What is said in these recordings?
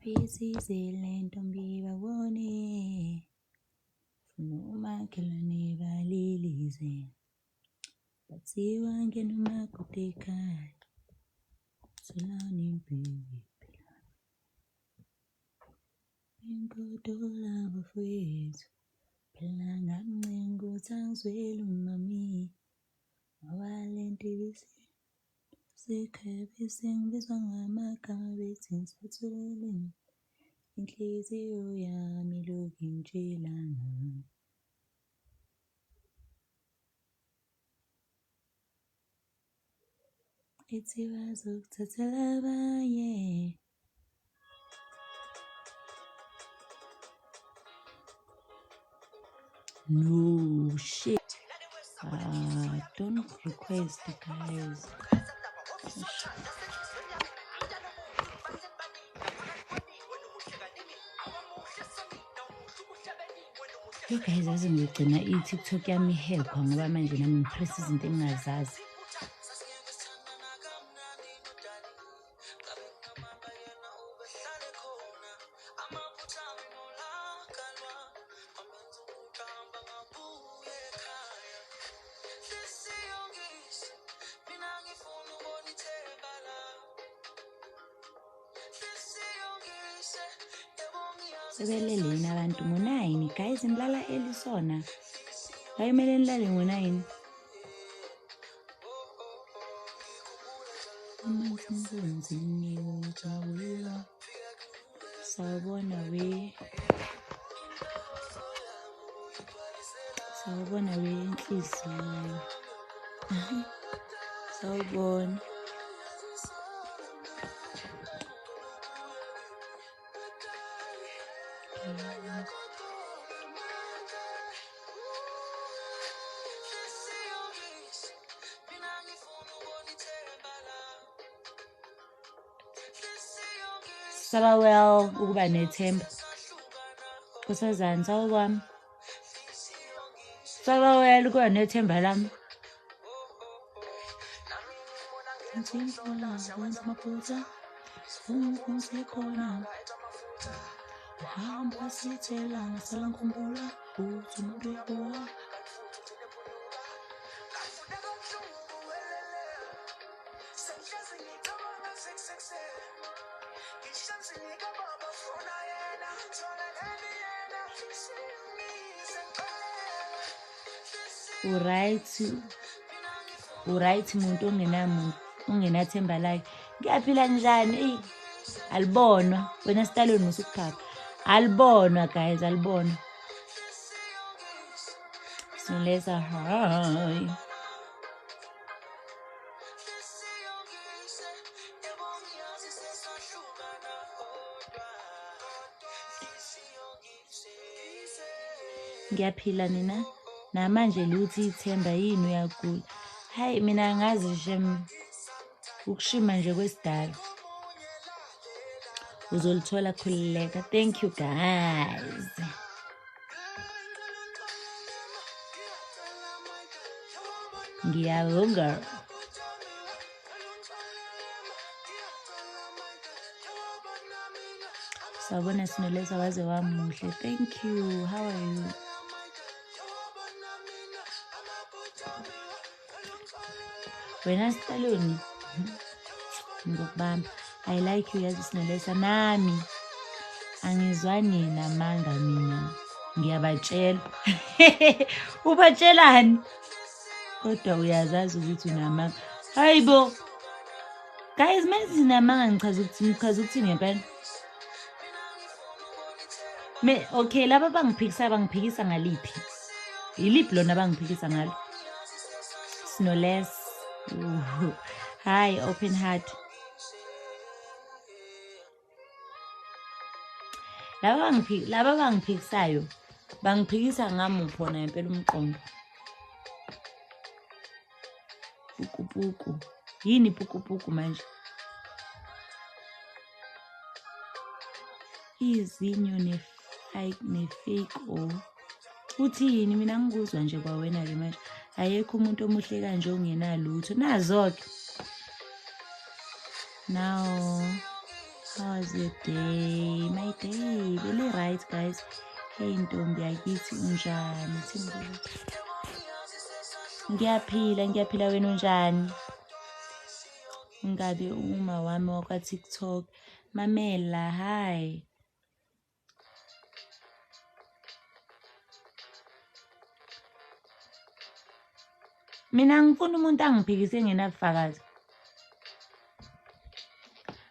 Bisizile ntombi babone, umakhelwane balilize, bathiwa ngena umakoti ekhaya, solani baby phela. Inkodola bafowethu, phela ngamncenga ukuthi angizweli umami, awalento sekhaya bese ngibizwa ngamagama bethi ngisatholeni, inhliziyo yami lokhu ingitshelana. Ithi bazokuthathela abanye. No shit. Don't request, guys. Yo guys, yazi ngigcina i-TikTok yami ihekwa ngoba manje nami ngipress izinto engingazazi. Sebeleleni abantu ngo-9 guys, nilala early sona. Hayi kumele nilale ngo-9. Amanzini ujabula. Sawubona we. Sawubona we inhliziyo. Sawubona. Saba well ukuba nethemba. Kusazana sawubona. Saba well ukuba nethemba lami. Hamba sithela ngasala ngikhumbula ukuthi umuntu uyabona. Uright muntu ongenathemba lakhe. Ngiyaphila njani? Alibonwa wena sitalweni musukuphapha. Alibonwa guys, alibonwa. Sinolesa hi. Ngiyaphila nina namanje luthi ithemba yini uyagula. Hayi mina ngazi nje ukushima nje kwesidala. Uzolithola khulileka. Thank you guys. Ngiyabonga. Sawubona Sinolesa waze wamuhle. Thank you. How are you? Wena sitalweni ngokubamba. I like you yazi Sinolesa nami angizwani namanga mina ngiyabatshela. Ubatshelani? Kodwa uyazazi ukuthi unamanga. Hayibo guys, manje namanga ngichaza ukuthi ngempela. Okay, laba bangiphikisa ngaliphi? Yiliphi lona bangiphikisa ngalo? Sinolesa. Hi, open heart. Laba bangiphikisayo bangiphikisa ngamuphi wona impela umqondo. Pukupuku. Yini pukupuku manje? Izinyo ne-fake uthi yini? Mina ngikuzwa nje kwawena ke manje. Ayekho umuntu omuhle kanje ongenalutho. Nazo ke. Now How was your day? My day, really right, guys. Hey, ntombi yakithi unjani? Ngiyaphila wena unjani? Ngabe uma wami wakwa TikTok. Mamela, hi. Mina ngifuna umuntu angiphikise ngenabufakazi.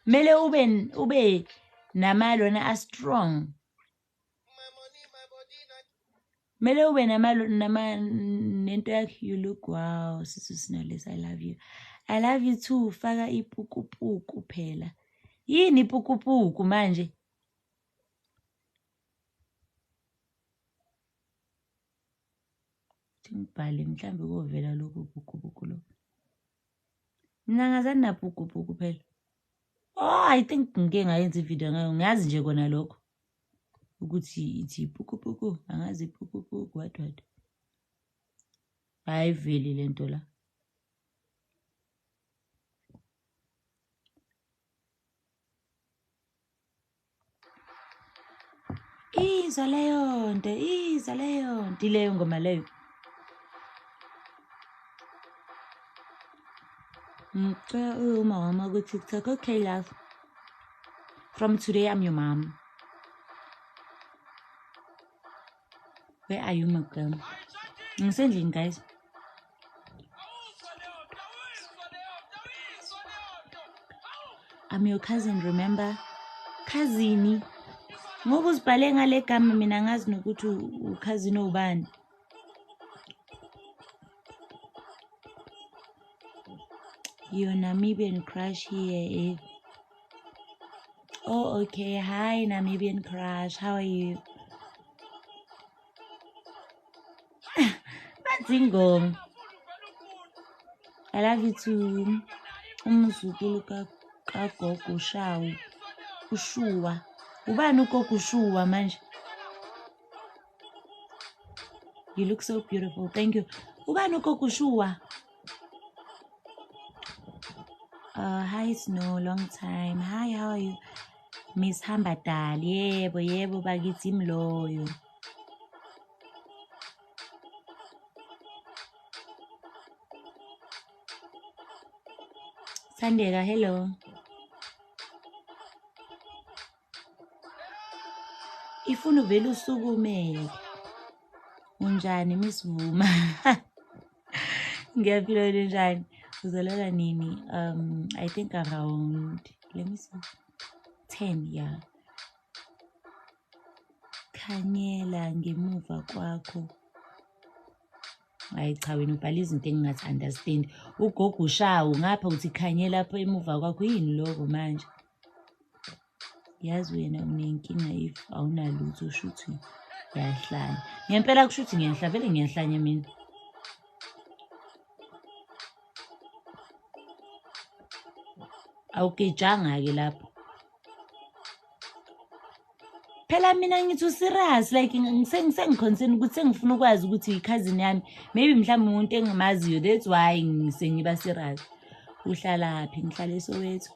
Mele ube namalona a strong. Mele ube nento yakhe. You look wow, Sisu Sinalesi, I love you. I love you too. Faka ipukupuku phela. Yini ipukupuku manje? Ngibhale mhlambe kovela lokho pukupuku lo. Mina ngazani na pukupuku phela. Oh, I think ngike ngayenza ivideo ngayo. Ngiyazi nje kona lokho. Ukuthi ithi pukupuku, angazi pukupuku what. Ayiveli lento la. Izwa leyo nto, ileyo ngoma leyo. Ngicela uma wami ku TikTok. Okay, love. From today, I'm your mom. Where are you, my girl? Ngisendlini, guys. I'm your cousin, remember? Cousini. Ngoba uzibhale ngale gama mina ngazi nokuthi ukhazini obani. Your Namibian crush here, eh? Oh, okay. Hi, Namibian crush. How are you? Zingong. I love you too. Umzukulu kagogo Shawu. Ushuwa. Ubani ugogo Ushuwa manje? You look so beautiful. Thank you. Ubani ugogo Ushuwa? Hi Snow, long time. Hi, how are you? Miss Hambadal. Yebo bakithi imloyo. Sandeka, hello. Ifuna uvela usukume. Unjani Miss Vuma? Ngiyaphila wena njani? Uzalala nini? I think around, let me see, 10, yeah. Khanyela ngemuva kwakho. Hayi cha wena ubhala izinto engingathi understand. Ugogo Ushawu ngapha uthi khanyela lapha emuva kwakho yini lokho manje? Yazi wena unenkinga if awunalutho ushuthi uyahlanya. Ngempela kushuthi ngiyahlanya, vele ngiyahlanya mina. Awugejanga ke lapho. Phela mina ngithi serious like ngisengiconcern ukuthi sengifuna ukwazi ukuthi cousin yami maybe mhlawumbe umuntu engimaziyo, that's why ngisengiba serious. Uhlala phi? Ngihlala eSoweto.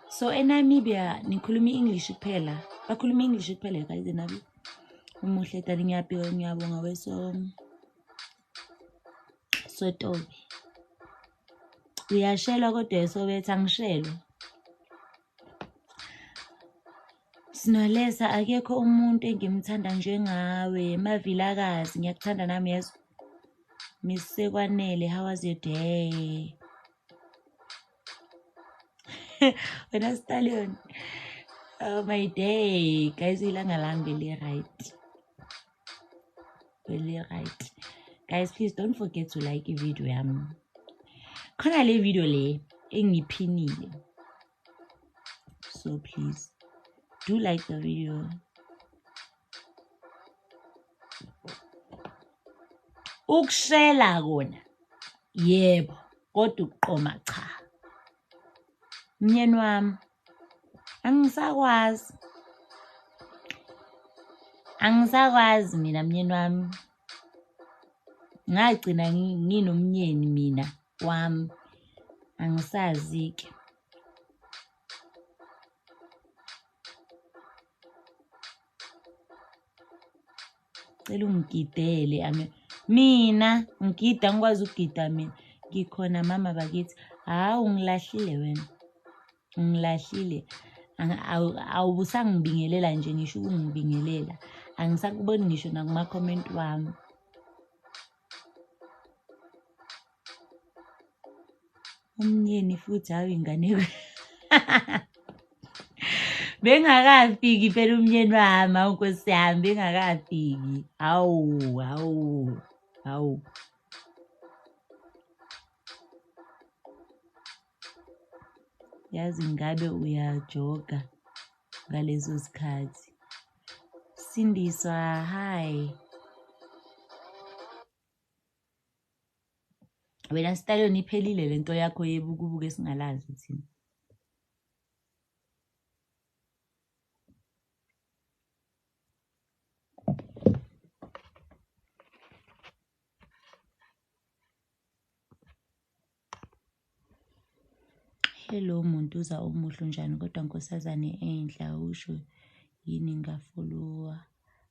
So eNamibia nikhuluma English kuphela. Bakhuluma English kuphela guys eNamibia. Umuhle tani ngiyabonga weso Sotobi. Uyashela kodwa eSoweto angishelwe. Sinolesa akekho umuntu engimthanda njengawe. Mavilakazi ngiyakuthanda nami yeso. Miss Sekwanele, how was your day? Wena Stallion. Oh, my day. Guys, ilanga lami really right. Guys, please don't forget to like video yami. Khona le video le engiphinile. So please do like the video. Ukushela kona. Yebo, kodwa ukuqoma cha. Mnyeni wami. Angisakwazi mina mnyeni wami. ngagcina nginomnyeni mina wami angisazi-ke. Cela ungigidele mina ngigida ngikwazi ukugida mina ngikhona mama bakithi. Hawu ungilahlile wena, ungilahlile. Awubusangibingelela nje ngisho ukungibingelela, angisakuboni ngisho nakuma-comment wami. Umnyeni futhi hawu ingane bengakafiki phela umnyeni wami, hawu Nkosi yami, bengakafiki. Hawu. Yazi ngabe uyajoga ngalezo sikhathi. Sindiswa, hi. Wena Stallion iphelile lento yakho yebukubuku esingalazi thina. Hello Muntuza umuhle njani kodwa nkosazane enhle awusho yini ngafolowa.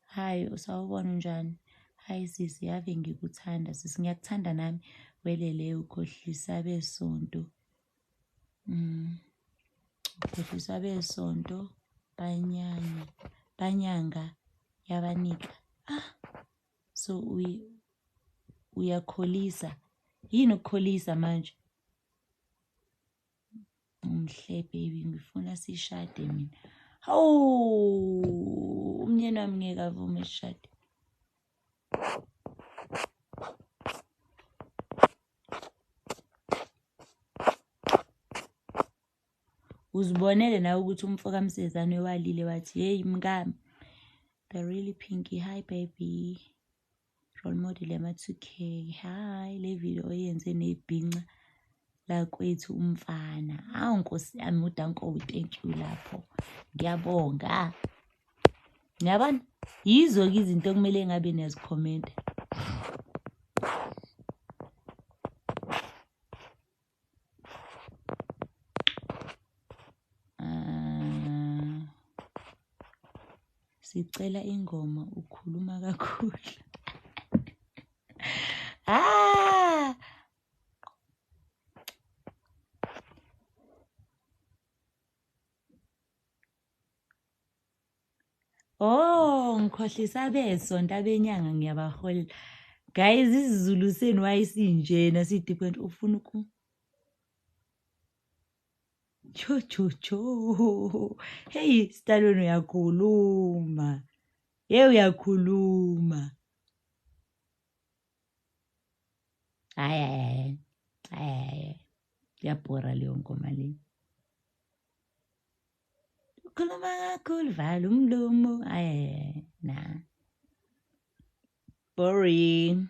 Hi usawubona njani? Hi sisi ave ngikuthanda sisi, ngiyakuthanda nami welele ukhohlisa besonto. Ukhohlisa besonto banyanga yabanika. So uyakholisa yini ukukholisa manje? Mhle baby ngifuna sishade mina. Hawu umnyeni wami ngeke avume sishade. Uzibonele nawe ukuthi umfo kaMsezane walile wathi hey mngami, the really pinky. Hi baby, role model yama-2K. Hi, le video oyenze nebhinca lakwethu umfana. Awu Nkosi yami udanko, thank you lapho. Ngiyabonga. Ngiyabona yizo-ke izinto kumele ngabe niyazikhomenta. Sicela ingoma ukhuluma kakhulu. Oh, ngikhohlisa besonto abenyanga ngiyabaholela. Guys, isiZulu senu wayisinjena si-different ufuna uku. Cho. Hey, Stallion uyakhuluma. Uyakhuluma. Hayi. Yabhora leyo ngoma le. Ukhuluma kakhulu vala umlomo. Na. Boring.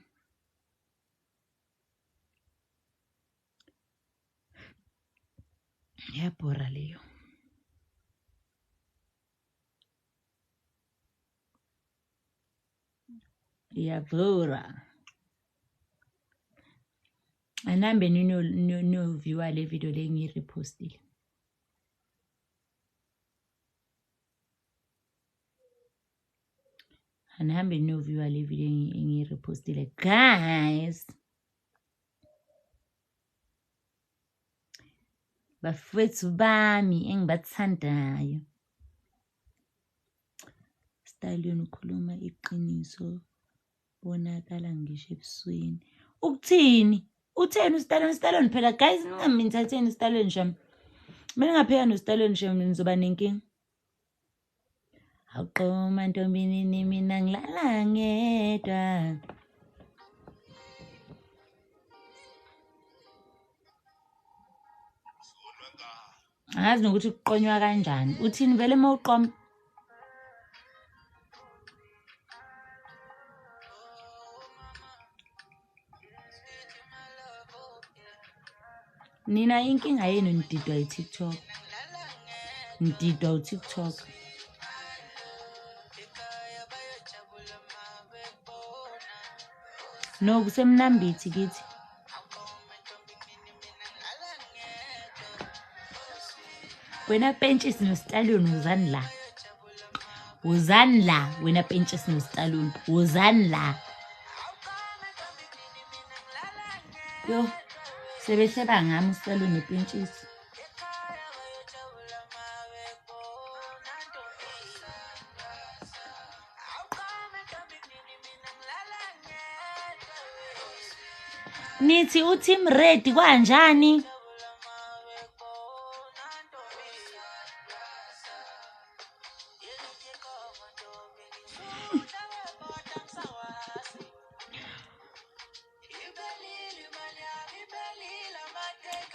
Yabhora leyo. Yabhora. Anambe no viewer le video le ngirepostile. Anambe no viewer le video ngirepostile. Guys. Bafethu bami engibathandayo. Stallion ukhuluma iqiniso bonakala ngisho ebusweni. Ukuthini? Utheni uStallion phela guys ningamintatheni uStallion sham. Mina ngapheka noStallion sham nizoba nenkinga. Awuqoma ntombini mina ngilala ngedwa. Angazi nokuthi kuqonywa kanjani. Uthini vele mawuqoma? Nina inkinga yenu nididwa yi-TikTok. Nididwa u-TikTok. No, kusemnambithi kithi. Wena Pentshisi noStallion uzani la? Uzani la wena Pentshisi noStallion? Uzani la? Yo, sebehleba ngami uStallion noPentshisi. Nithi uTeam Red kanjani?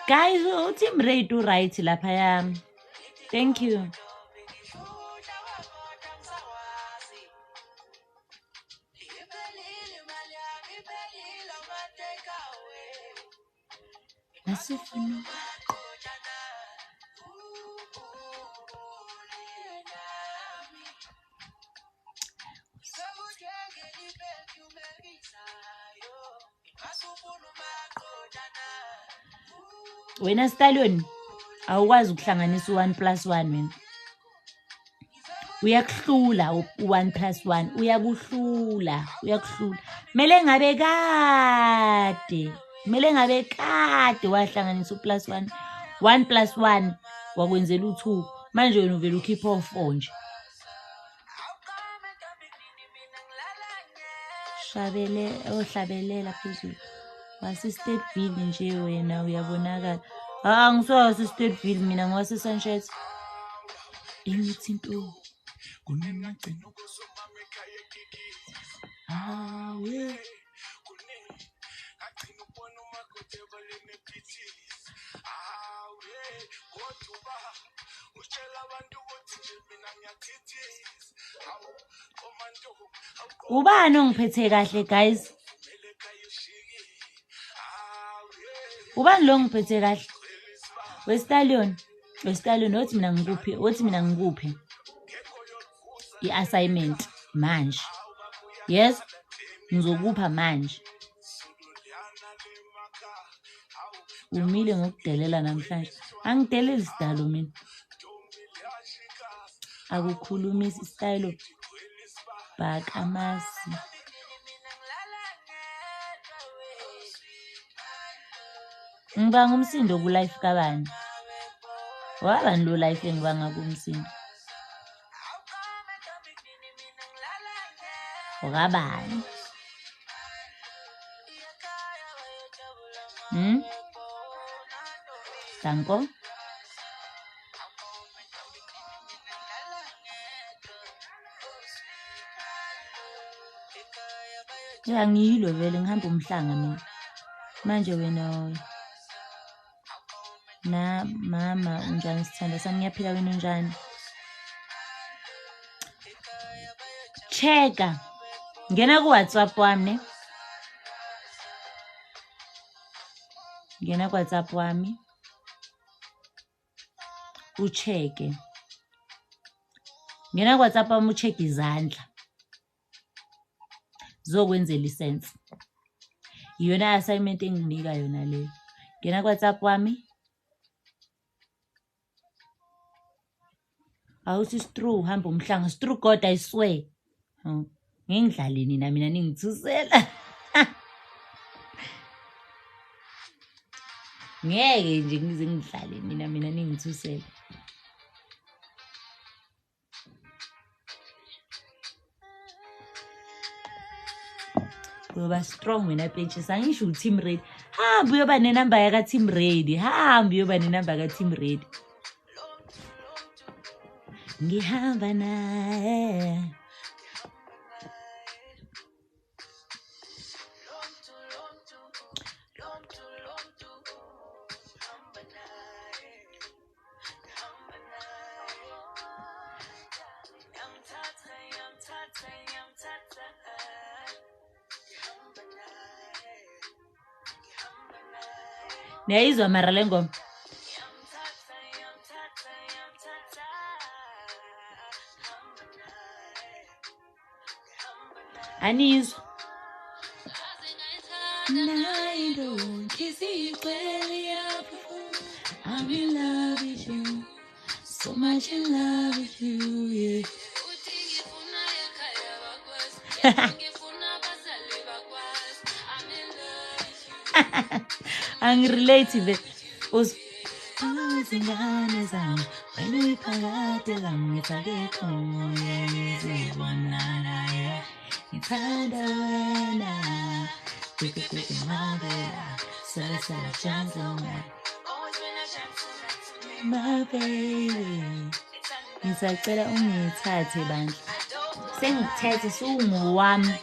Guys, uTeam Red right lapha yami. Thank you. Nasifuna. Wena Stallion awukwazi ukuhlanganisa u1+1 wena. Uyakuhlula u1+1 uyakuhlula. Mele ngabe kade wahlanganisa u+1 1+1 wakwenzela u2 manje wena uvela ukhipha u4 nje. Ohlabelela phezulu. Wasi-Stateville nje wena uyabonakala. Ngiswasi-Stateville mina ngwase-Sunshine. Imithi into kunenagcina ukuzomama ekhaya ekiki. Hawe kuningi agcina ubona umakoti ebaleni ephithis. Hawe kodwa utshela abantu ukuthi nje mina ngiyathithis. Hawu komando ubani ongiphethe kahle guys? Ubani lo ngiphethe kahle? WeStallion othi mina ngikuphi i-assignment manje. Yes, ngizokupha manje. Umile ngokudelela namhlanje. Angideleli sidalo mina. Akukhulumisi style bakamasi. Ngibanga umsindo ku life kabani? Wabani lo life engibanga kumsindo? Okabani? Danko? Ngiyilo vele ngihamba umhlanga mina. Manje wena na mama unjani sithanda sami ngiyaphila wena unjani? Cheka. Ngena ku WhatsApp wami ne. Ngena ku WhatsApp wami. Ucheke. Ngena ku WhatsApp wami ucheke izandla. Zokwenzela isense. Iyona assignment enginika yona leyo. Ngena ku WhatsApp wami. Awuthi Stru hamba umhlanga Stru God I swear. Ngingidlaleni na mina ningithusela. Ngeke nje ngize ngidlale mina ningithusela. Ngoba strong wena Pentshisi angisho uTeam Red. Hamba uyoba nenamba yaka Team Red. Hamba uyoba nenamba ka Team Red. Ngihamba naye. Niyayizwa mara le ngoma? Anizwa? I'm in love with you. So much in love with you, yeah. Angirelate us uzingane zami wena uyiphakade lami ngifake khona ngizibona ngithanda wena kuke mabela sala gentleman my baby ngisacela ungithathe bandla sengikuthethe sungowami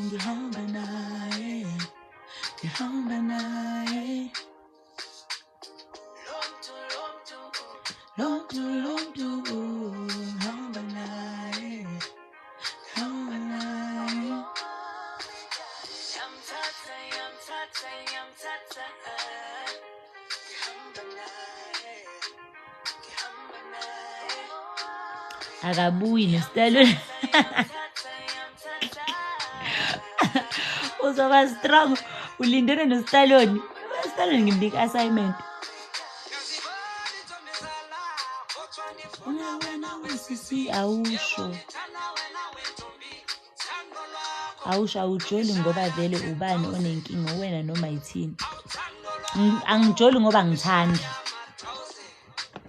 ngihamba naye ngihamba naye ngihamba naye ngihamba naye akabuyi nesitalo uzoba strong ulindene nostaloni ustaloni ngimnika assignment wena wesisi awusho awujoli ngoba vele ubani onenkinga wena noma yithini angijoli ngoba ngithanda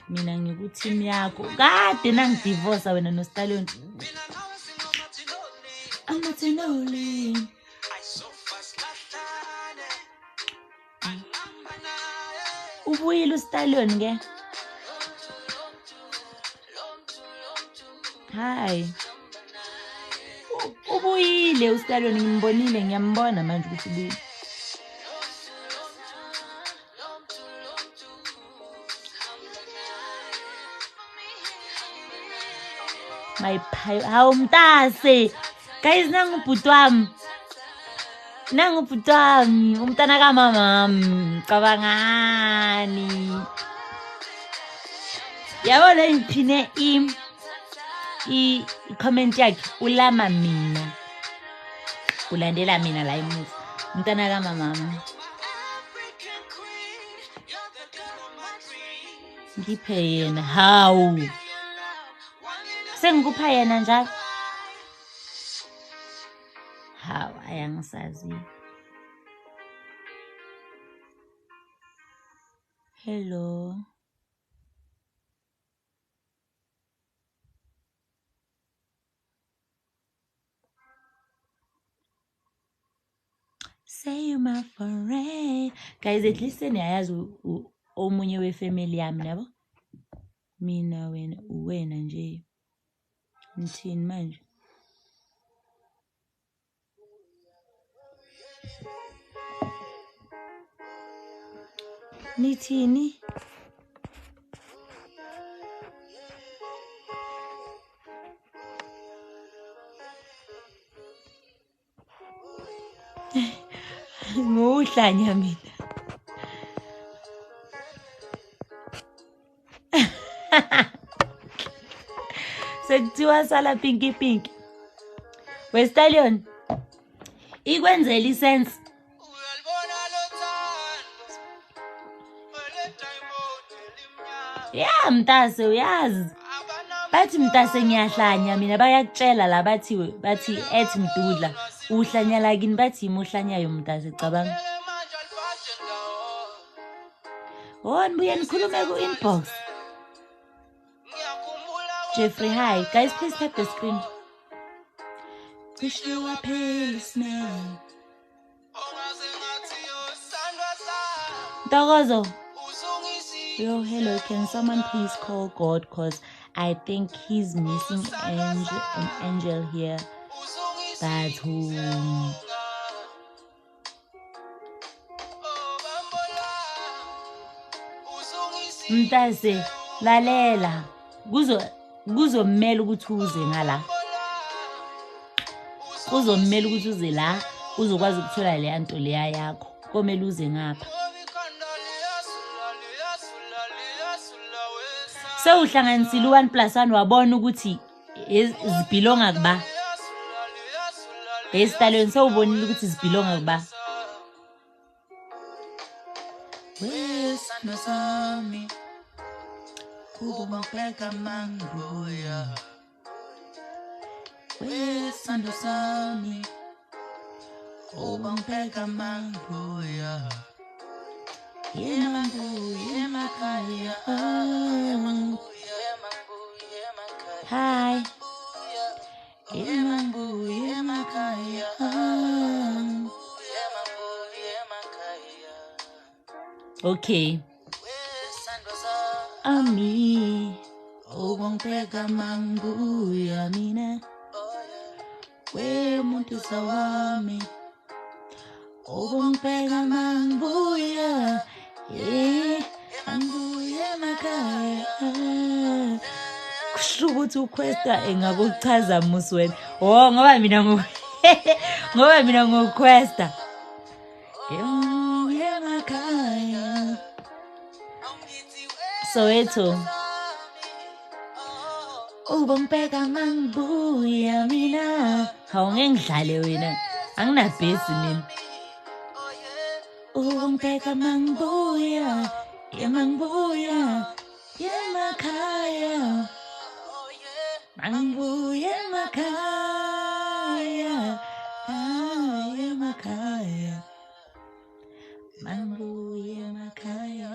mina ngikuteam yakho kade nangidivorce wena nostaloni amathenoli ubuyile ustaloni ke hayi ubuyile ustaloni ngimbonile ngiyambona manje ukuthi ubuyile hawu mntase guys nangubhuti wami umntana kamamami cabangani yabo le ngiphine i-comment yakhe ulama mina ulandela mina la emuva umntana kamamami ngiphe yena hawu sengikupha yena njalo hawu ayangisazi hello say you my forever guys at least niyayazi omunye wefamily yami nabo mina wena nje ngithini manje nithini nguhlanya mina sekuthiwa sala pinky westallion ikwenzela isense ya mntase uyazi bathi mntase ngiyahlanya mina bayakutshela la bathi ethi mdudla uhlanya lakini bathi imuhlanyayo mntase cabanga nibuye nikhulume ku-inbox Jeffrey hi guys please tap the screen kusho waphela smell Ntokozo yo hello can someone please call God cause I think he's missing an angel here that's who mntase lalela kuzomela ukuthi uze ngala kuzomela ukuthi uze la uzokwazi ukuthola le nto leya yakho komela uze ngapha So uhlanganisile 1 plus 1 wabona ukuthi zibelonga kuba. Estalweni so ubonile ukuthi zibelonga kuba. Wesandwa sami ubongibheka mangibuya. Wesandwa sami ubongibheka mangibuya. Yemanguye emakhaya. Hi. Yemanguye emakhaya. Okay. Ami ubongibheka mangibuya mina. Wemuntu sawami ubongibheka mangibuya. Angibuye emakhaya. Kusho ukuthi uQuesta engakuchaza musi wena. Oh ngoba mina ngoQuesta. Angibuye emakhaya. Soweto. Ubongibheka mangibuya mina. Awungengidlale wena. Anginabhesi mina. Ubongibheka mangibuya. Mangibuya. Emakhaya. Mangibuya emakhaya. Emakhaya. Mangibuya emakhaya.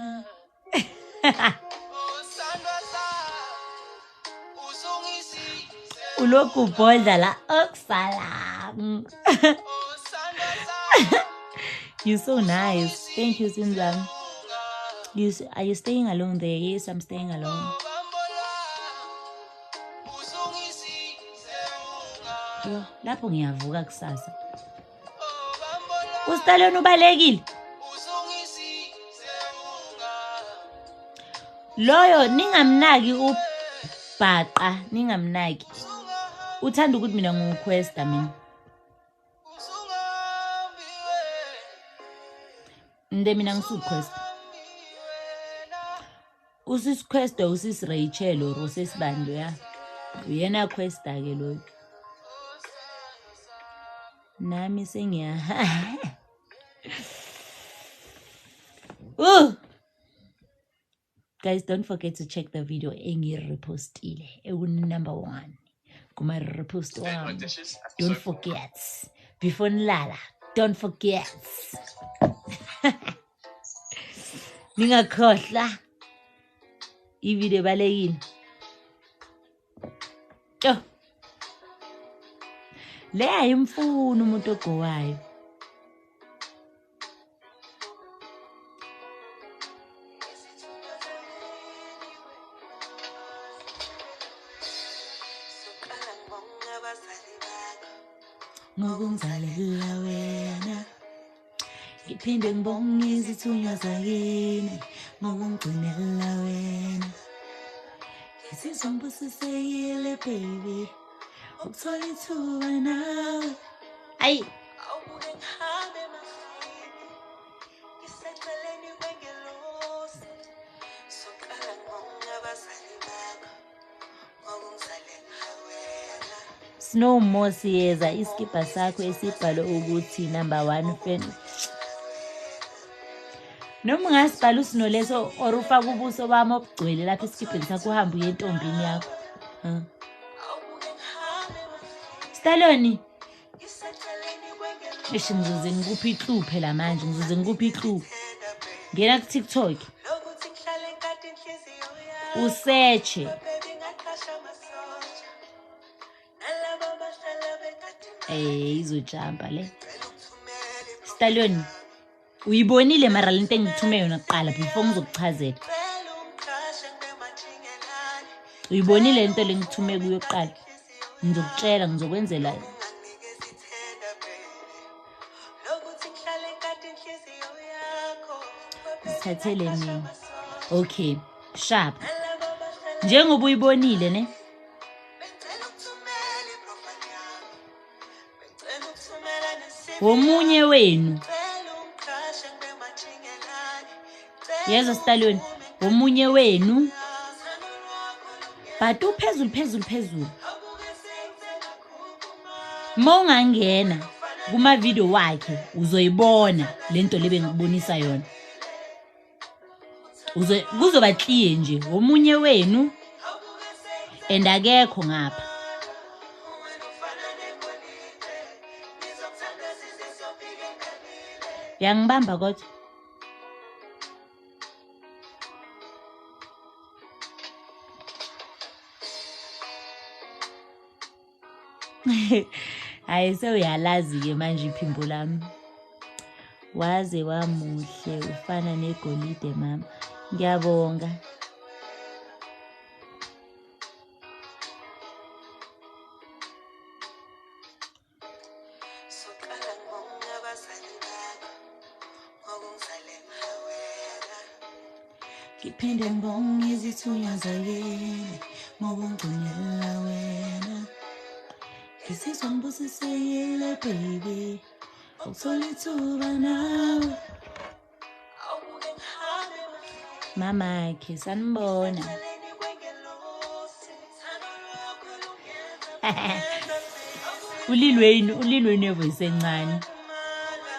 Uloku bhodla la okusala. You're so nice. Thank you, Sinzam. Are you staying alone there? Yes, I'm staying alone. Yo, lapho ngiyavuka kusasa. Ustalweni ubalekile. Loyo ningamnaki ubhaqa, ningamnaki. Uthanda ukuthi mina nguQuesta mina. Mina ngisuQuesta. UsisiQuesta usisi Rachel or usisibando ya. Uyena Questa ke lo. Nami sengiya. Guys, don't forget to check the video engirepostile. Number 1. Kuma repost one. Don't forget. Before nilala, don't forget. Ningakhohlwa. Ivideo balekile. Yo. Le ayimfuna umuntu ogowayo. Ngokungizalela wena. Ngiphinde ngibonge izithunywa zakini. Ngokungigcinela wena. Isizombusiseyile baby. Ukuthola ithuba nawe. Ayi. Awubuke ngihambe emafini. Ngiseceleni kwengelosi. Soqala ngibonge abazali bakho. Ngokungizalela wena. Snow Mosi yeza iskipa sakho esibhalwe ukuthi number 1 fan. Noma ngasibhala usino leso or ufaka ubuso bami obugcwele lapha esikipeni sakho uhamba uye entombini yakho. Staloni. Ngizoze ngikuphi clue phela manje ngizoze ngikuphi clue. Ngena ku TikTok. Usearch. Izojumpa le. Staloni. Uyibonile mara lento engithume yona kuqala before ngizokuchazela. Uyibonile lento lengithume kuyo kuqala. Ngizokutshela ngizokwenzela. Sithathele mina. Okay, sharp. Njengoba uyibonile ne? Womunye wenu. Yeza Staloni, womunye wenu but uphezulu uma ungangena kuma-video wakhe uzoyibona lento le bengikubonisa yona kuzoba clear nje omunye wenu and akekho ngapha yangibamba kodwa hayi sewuyalazi-ke manje iphimbo lami waze wamuhle ufana negolide mama ngiyabonga ngiphinde ngibonge izithunywa zakini ngokungcinela wena ngizizwa ngibusisekile baby ukuthola ithuba nawe mamakhe sanibona ulilweni evoice encane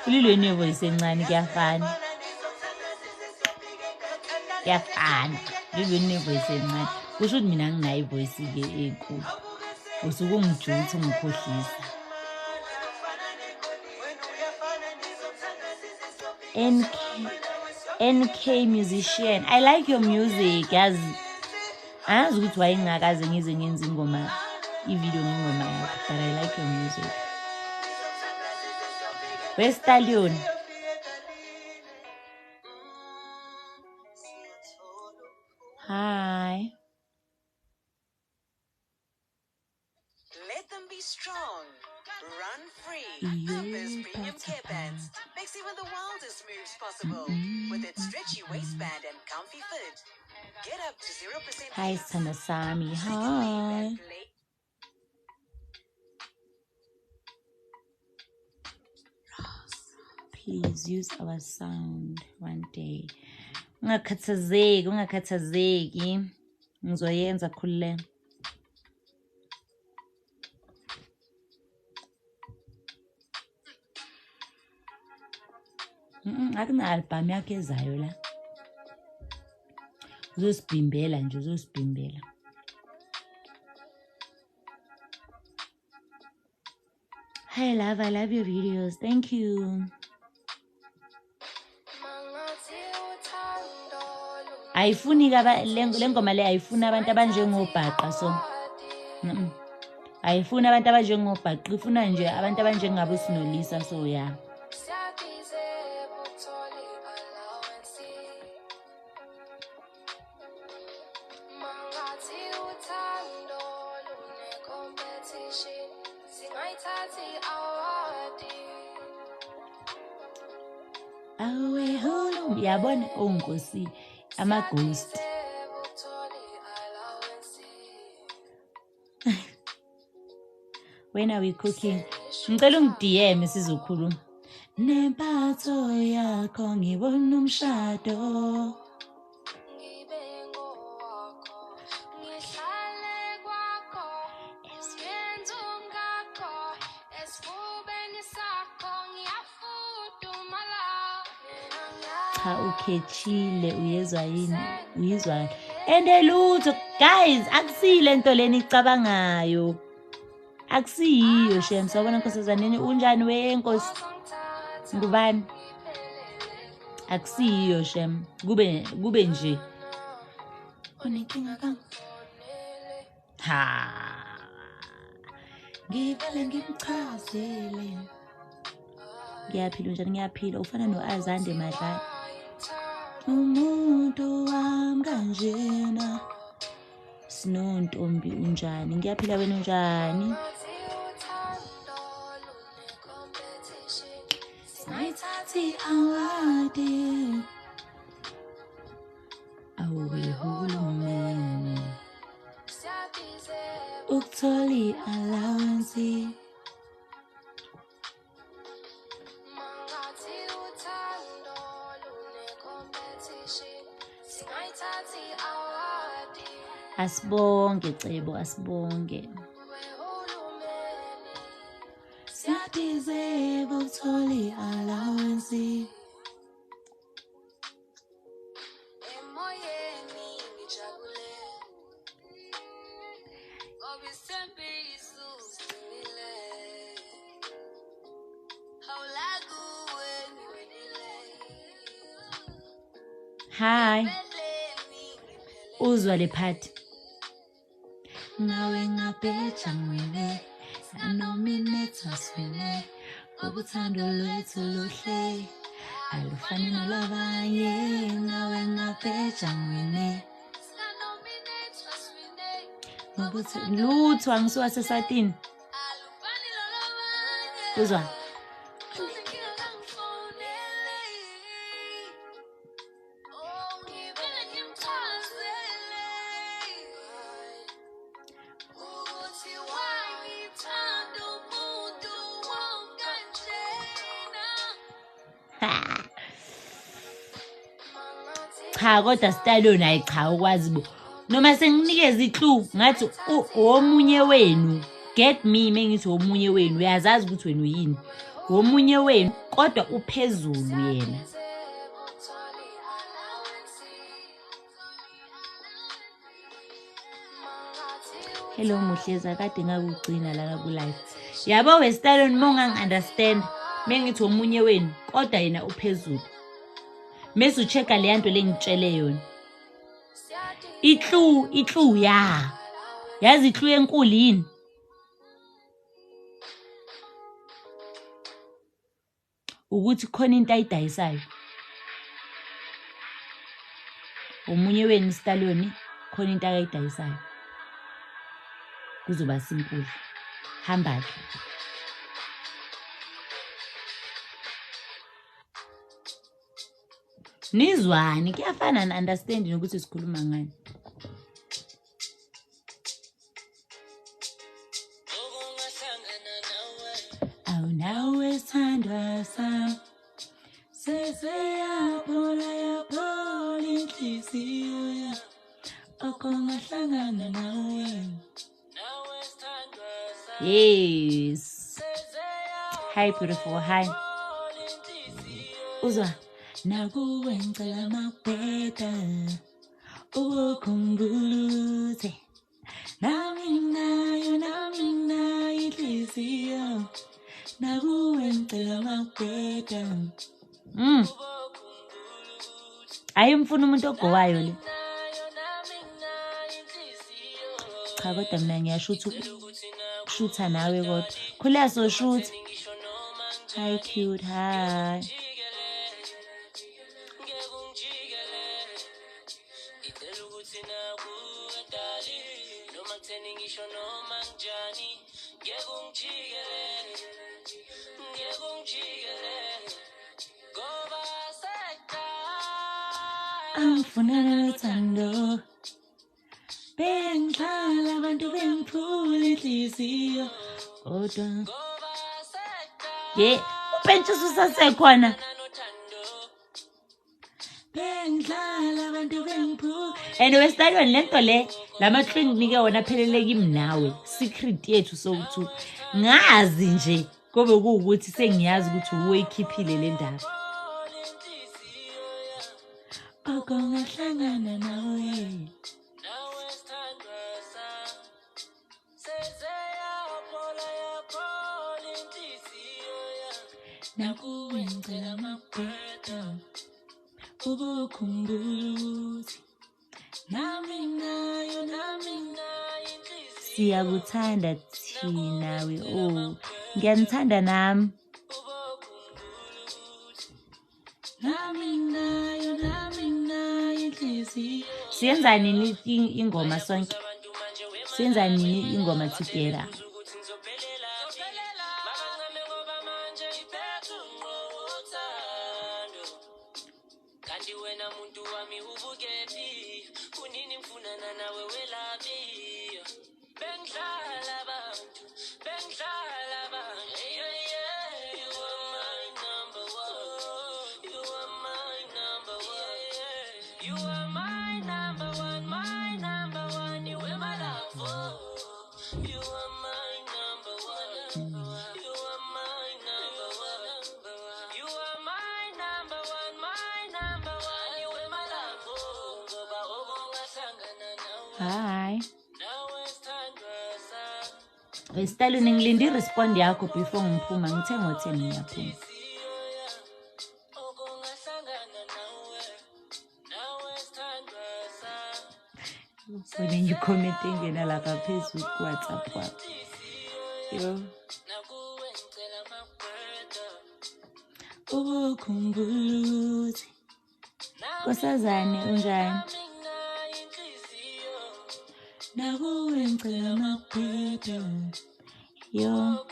kuyafana ulilweni evoice encane kusho ukuthi mina nginayo ivoice-ke enkulu usuke ungijutha ungikhohlisa NK musician I like your music yazi angazi ukuthi wayengakaze ngize ngenza ingoma ivideo ngingoma yakho but I like your music Westallion hi let them be strong run free Pampers Premium Care Pants makes even the wildest moves possible with its stretchy waistband and comfy fit get up to 0% hi Sanasami hi please use our sound one day ungakhathazeki ngizoyenza khululeka akuna-album yakho ezayo la uzosibhimbela hi love I love your videos thank you ayifuni le ngoma le ayifuni abantu abanjengobhaqa so ayifuni abantu abanjengobhaqa ifuna nje abantu abanjengabo Sinolisa so ya awe hulu yabona onkosi ama-ghost when are we cooking ngicela ungi-DM sizokhuluma nempatho yakho ngibona umshado ukhethile uyezwa yini uyizwa ende lutho guys akusile nto leni icabangayo akusiyiyo shem sawubona nkosazaneni unjani wenkosi ngubani akusiyiyo shem kube nje unenkinga ka ha ngivele ngimchazele ngiyaphila njani ngiyaphila ufana no-Azande Madlala umuntu wami kanjena Sinontombi unjani ngiyaphila wena unjani sinayithathi awadi awubehulumeni ukuthola i-allowance Asibonge Cebo, asibonge. Siyadeserve ukuthola i-allowance. Hi. Uzwa le part. Nawe ngabheja ngwene, sanominetha swene, ubuthando lwethu luhle, alufani nolabanye. Nawe ngabheja ngwene, lutho angisuka sesatini. Uzwa? Cha kodwa style naye cha ukwazi bo. Noma senginikeza iclue ngathi omunye wenu. Get me mengithi omunye wenu uyazazi ukuthi wena uyini. Omunye wenu kodwa uphezulu yena. Hello Muhleza kade ngakugcina lana ku live. Yabo we style monga understand mengithi omunye wenu kodwa yena uphezulu. Mase uchecka le nto lengitshele yona. Iclue ya. Yazi iclue enkulu yini? Ukuthi khona into ayidayisayo. Omunye wenu istaloni khona into akayidayisayo. Kuzoba simple. Hamba ke. Nizwani kuyafana na understanding ukuthi sikhuluma ngani. Awu nawe sithandwa sami. Seseyaphola inhliziyo ya. Okongahlangana nawe. Yes. Hi beautiful, hi. Uzwa. Nakuwe ngicela makubheda ukukhumbule nami nayo inhliziyo nakuwe ngicela makubheda ayimfuna umuntu ogowayo le cha kodwa mina ngiyashutha nawe kodwa khula so shoot. Hi cute, hi. Angifuna uthando bengixhala abantu bengiphula inhliziyo kodwa upentshisa usasekhona bengixhala abantu bengiphula and wesitayoni lento le lama-clue nginike wona aphelele kimi nawe secret yethu sokuthi ngazi nje kube kuwukuthi sengiyazi ukuthi uyikhiphile le ndaba okongahlangana nawe nakuwe ngicela makubheda ukukhumbula nami nayo siyakuthanda thina we ngiyanithanda nami nayo inhliziyo siyenza nini ingoma sonke siyenza nini ingoma together You are my number one, my number one. Hi. Style ngilindi respond yakho before ngiphuma ngithe ngo10 ngiyaphuma. When you commenting ngena lapha phezulu ku WhatsApp wakho. Yo. Khumbuzi. Kosazane unjani? Nakuwe ngicela amaqeda. Yo.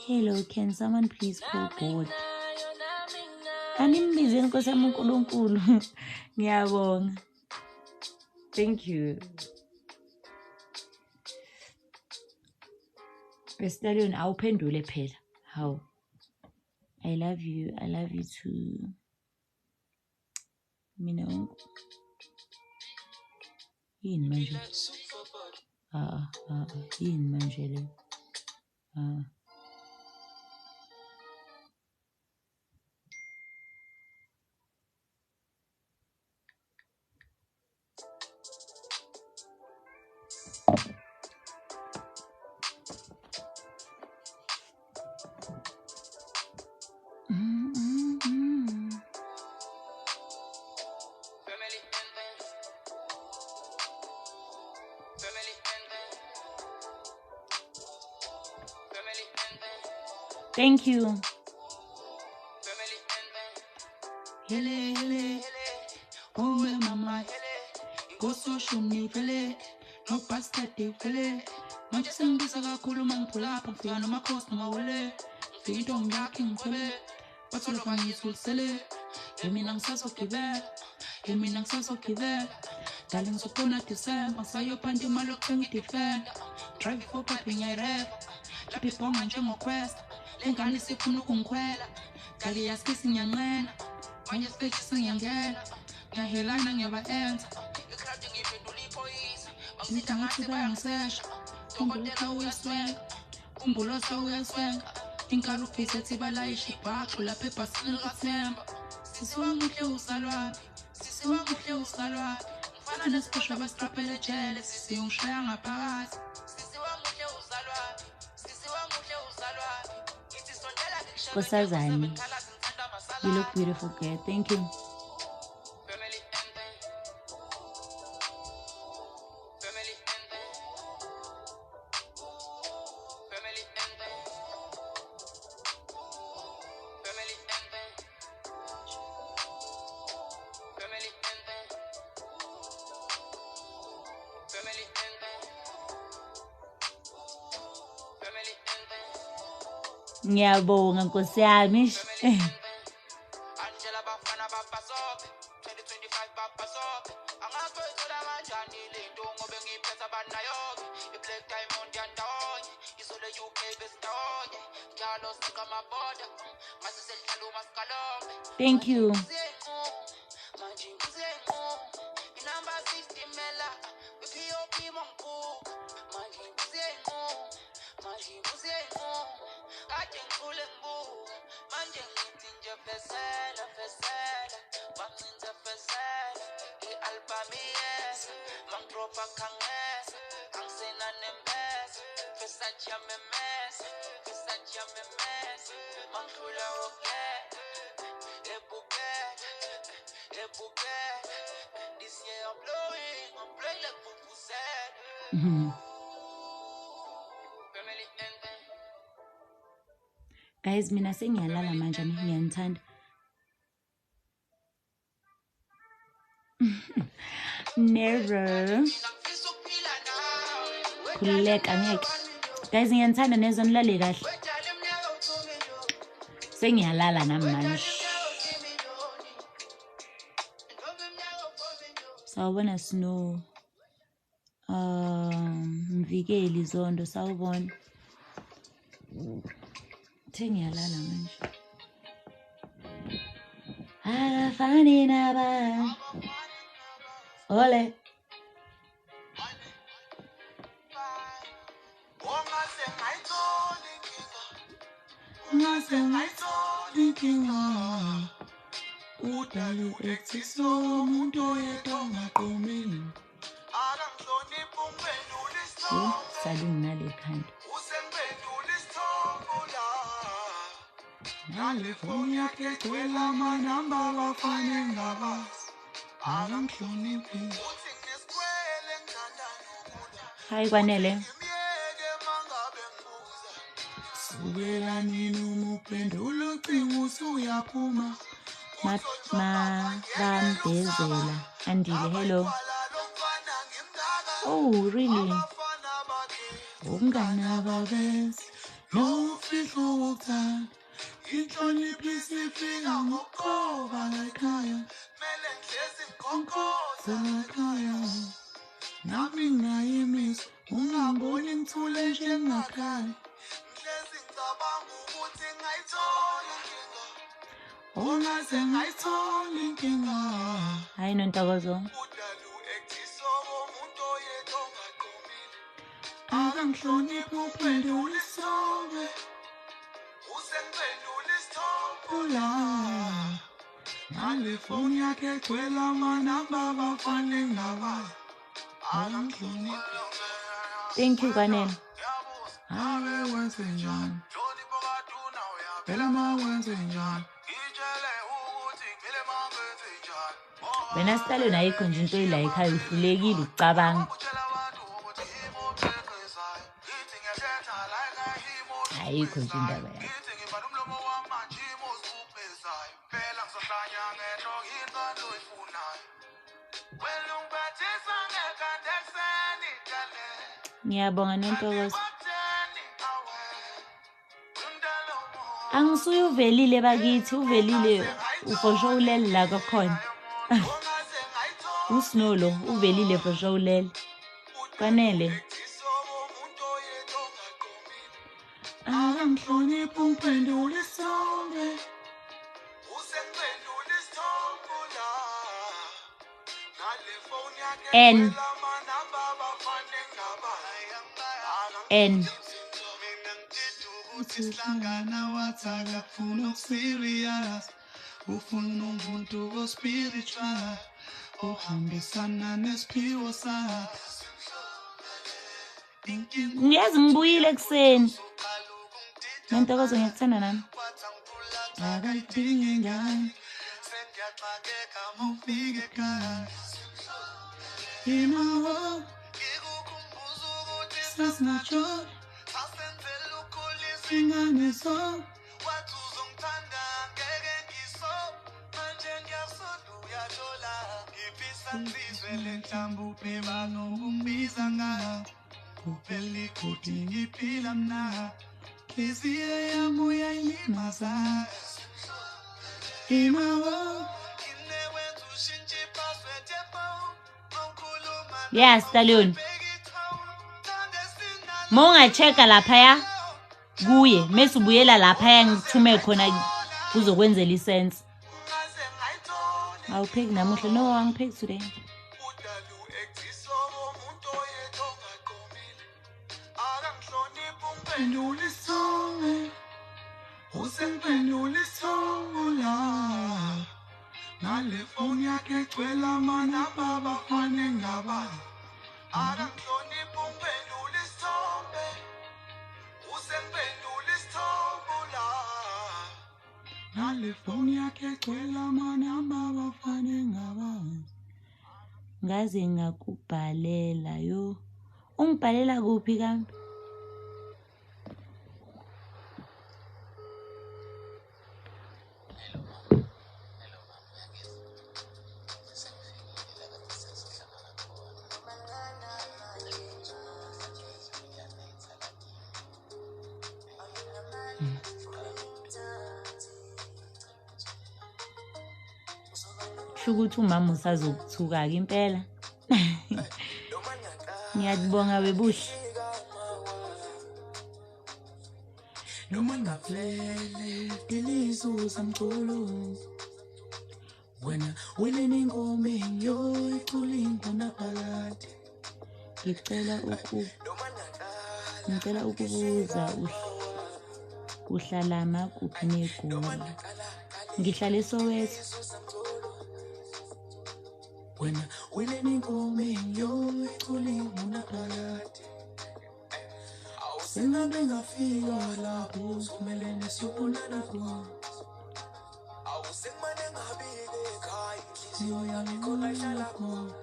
Hello, can someone please call God? Animbize Nkosi yami uNkulunkulu. Ngiyabonga. Thank you. Stallion, awuphendule phela. How? I love you too. Mina yini manje? Yini manje le? Thank you. Hele, oh mama, go social media, no pasta hele. Manje sengibisa kakhulu mangiphola apha ngifika namakhosi namawele. Ngifika into ngiyakhe ngikhwele. Bathi lokho ngiyithulisele. Mina ngisazogibela. Dale ngizokhona December, sayopanda imali yokuthenga idefender. Drive for papi ngiyareva. Lapha ibhonga njengoQuest. Lengane sifuna ukungikhwela. Dale yasikisi ngiyanqena. Manje stage sengiyangena. Ngiyahelana ngiyabaenza. Ikrowd ngiphendula iphoyisa. Bangitha ngathi bayangisesha. Ungoleka uyaswenga. Umbulosa uyaswenga. Inkalo phisa ethi balayisha ibhaxu lapha ebhasini likaThemba. Sisi wanguhle usalwaphi. Ngifana nesiphoshwa abastrapele ejele. Sisi ungishaya ngaphakathi. Sisi wanguhle usalwaphi. Ngithi sondela ngikushaya. Kosazane. You look beautiful, girl. Thank you. Ngiyabonga Nkosi yami. Angela bafana babasobe 2025 babasobe angazwethola kanjani lento ngobe ngiphetha banayoke iBlack Diamond yandawonye isole UK besindawonye njalo sikamaboda mase selihlala uMasikalombe. Thank you. Manje ngizenqo inamba 60 mela POP mongkuka manje ngizenqo kade ngikhule ngibuka manje ngithi nje fesela banginze fesela ialbum yes mangidropa khangesa angisena nembesa Versace yamemesa mangidlula ukuyela ebukela this year I'm blowing like vuvuzela. Guys, mina sengiyalala manje ngiyanithanda. Never. Khuleka ngeke. Guys, ngiyanithanda nezwe nilale kahle. Sengiyalala nami manje. Sawubona Snow. Mvikeli Zondo sawubona. Ngiyalala manje. Akafani naba. Ole. ungaze ngayithola inkinga udala u-exiso umuntu oyedwa ongaqomile akangihloniphi ungiphendula isithombe salunginale khanda usengiphendula isithombe la nale foni yakhe egcwele amanamba abafana engabazi akangihloniphi uthi nginesikwele ngithanda nokuda hayi kwanele sukela nini uma uphendula ucingo usuyaphuma bambezela andile hello oh really umngane ababezi nofihlo wokuthanda inhlonipho isifika ngokuqoba ngekhaya kumele ngihlezi ngikhonkoza ngekhaya nami nginayo imizwa ungamboni ngithule nje ngakhaya ngihlezi ngicabanga ukuthi ngayithola inkinga ungaze ngayithola inkinga hayi nontokozo udala u-exiso womuntu oyedwa ongaqomile akangihloniphi uphendula isithombe usengiphendula isithombe la nale foni yakhe egcwele amanamba abafana engabazi akangihloniphi thank you Kwanele hawe wenzenjani phela ma wenzenjani wena Stallion ayikho nje into oyila ekhaya uhlulekile ukucabanga ayikho nje indaba yakho ngiyabonga Nontokozo angisuye uvelile bakithi uvelile ufosho ulele la kakhona uSnolo uvelile fosho ulele Kwanele akangihloniphi ungiphendula isithombe usengiphendula isithombe la nale foni yakhe amanamba abafana engabazi uthi sihlangana wathaka ufuna ukuserious ufuna umuntu ospiritual ohambisana nesiphiwo sakhe ngiyazi ngibuyile ekuseni Nontokozo ngikuthanda nami akayidingi ngani sengiyaxakeka mufike ekhaya imawo ngikukhumbuza ukuthi sasingatholi sasenzela ukhulisa ingane so wathi uzongithanda ngeke ngiso manje ngiyasola uyathola ngifisa ngizwe le nhlamba upheba nokungibiza ngawo kuphela ikhodi ngiphila mna Kizia yami uyayilimaza imawo kinewenza ushintshe password yefoni awukhuluma yeah Stallion Monga-check-a laphaya kuye mase ubuyela laphaya ngithume khona kuzokwenzela isense awupheki namuhla no angipheki today Usengiphendula isithombe la nale foni yakhe egcwele amanamba abafana engabazi akangihloniphi ungiphendula isithombe usengiphendula isithombe la nale foni yakhe egcwele amanamba abafana engabazi ngaze ngakubhalela yo ungibhalela kuphi kambe ukuthi umama usazokuthuka ke impela ngiyabonga webuhle noma ngavele dilizo samculo wena winene ingoma yo iculingo naphakade ngicela ukubuza uhlala makuphi neGoli? Ngihlala eSoweto. Wena uleningome yochule unaphakade awusengabe ngafika lapho uzomelene siyobonana khona awusengabe ngabike ekhaya inhliziyo yami khona ihlala khona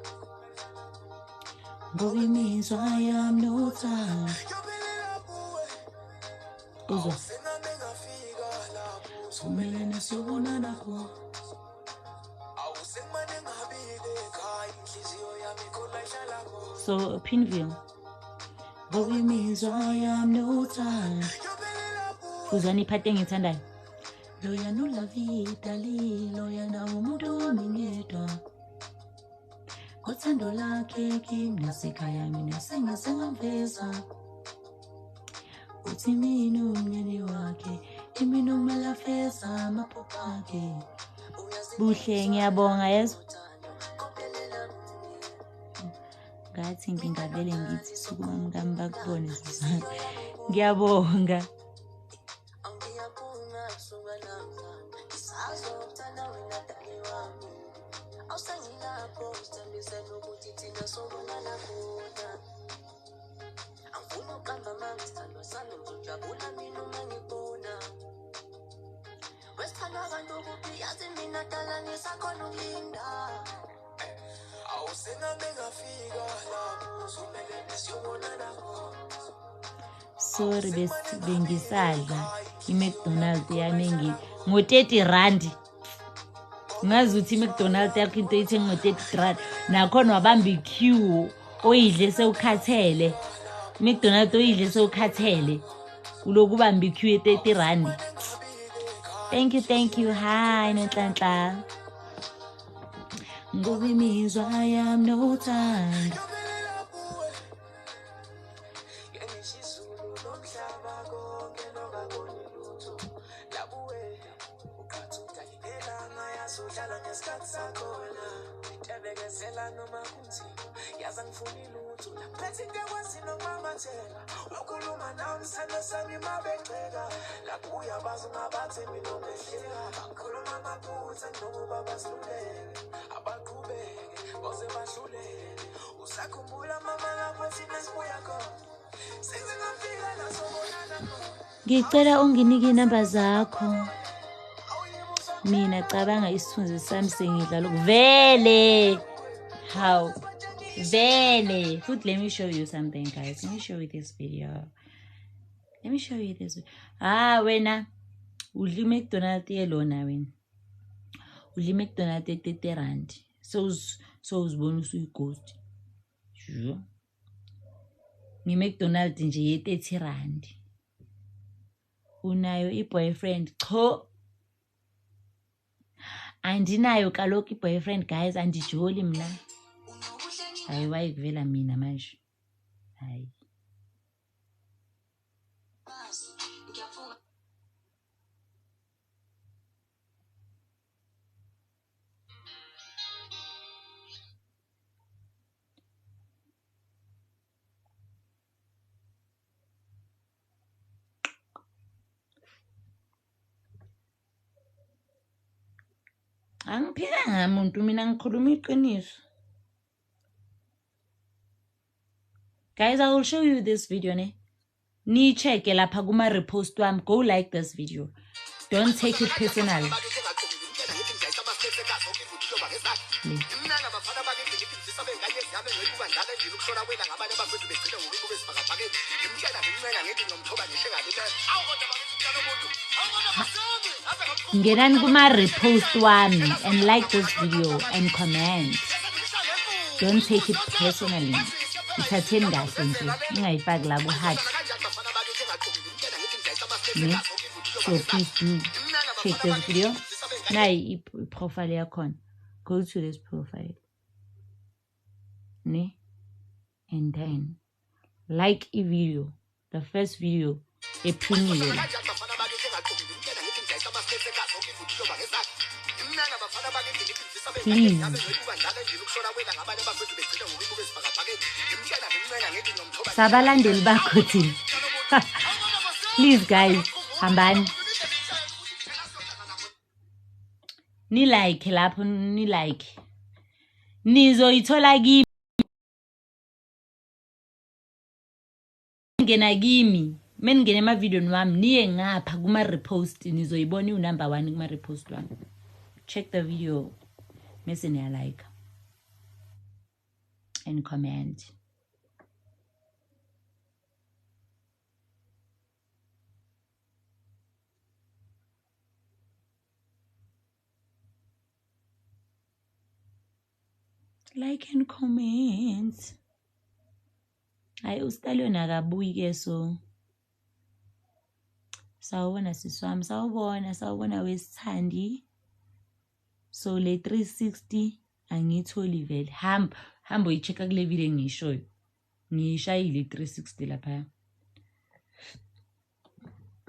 ngoba imizwa yami nothando awusengabe ngafika lapho uzomelene siyobonana khona awusengabe ngabike ekhaya inhliziyo yami khona ihlala khona so Pinville ngoba imizwa yami nothando uzwana iphathi engithandayo loya nolavida loya nawo umuntu wamingedwa ngothando lakhe kimi nasekhaya mina sengasengamveza uthi mina umnyeni wakhe imina umalafeza amaphupho akhe buhle ngiyabonga yezo ngathi ngingavele ngithi sukuma mkami bakubone sizana ngiyabonga sorry bengisadla iMcDonald's yami ngo-30 rand ngazi ukuthi iMcDonald's yakho into ithenga ngo-30 rand nakhona wabamba iqueue oyidle sewukhathele iMcDonald's oyidle sewukhathele uloku ubamba iqueue ye-30 rand. Thank you hi Nonhlanhla ngoba imizwa yami nothando ngicela unginike inamba zakho mina cabanga isithunzi sami sengidlala vele how vele futhi let me show you something guys, let me show you this video. Wena udla iMcDonald's yelona wena udla iMcDonald's ye-30 rand so uzibona usuyighost sure ngiMcDonald's nje ye-30 rand unayo i-boyfriend cho andinayo kaloku i-boyfriend guys andijoli mna hayi wayikuvela mina manje hayi angiphika ngamuntu mina ngikhuluma iqiniso. Guys, I will show you this video ni check lapha kuma repost wami, go like this video, don't take it personal. Ngenani kuma repost wami and like this video and comment, don't take it personally. Ithatheni kahle nje ningayifaki la ku-heart. So please do check this video. Nayi i-profile yakhona, go to this profile and then like a video, the first video epiniwe. Please sabalandeli bakho thina please guys hambani ni like lapho ni like nizoyithola kimi ngena kimi meningene emavideo wami niye ngapha kuma repost nizoyibona number 1 kuma repost wami. Check the video mase niya like and comment. Like and comment. Hayi uStallion akabuyi ke so sawubona siswami sawubona wesithandi. So le 360 angitholi vele. Hamba uyichecka kule video engishoyo. Ngishayile 360 lapha.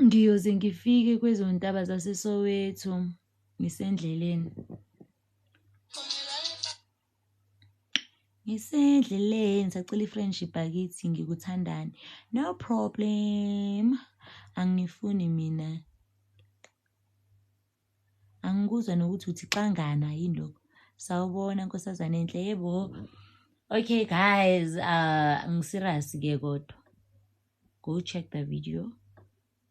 Ngiyoze ngifike kwezontaba zaseSoweto ngisendleleni. Ngisendleleni sacela ifriendship akithi ngikuthandani. No problem. Angifuni mina. Angikuzwa nokuthi uthi xangana yini lokho. Sawubona nkosazana enhle yebo. Okay guys, ngiserious ke kodwa. Go check the video.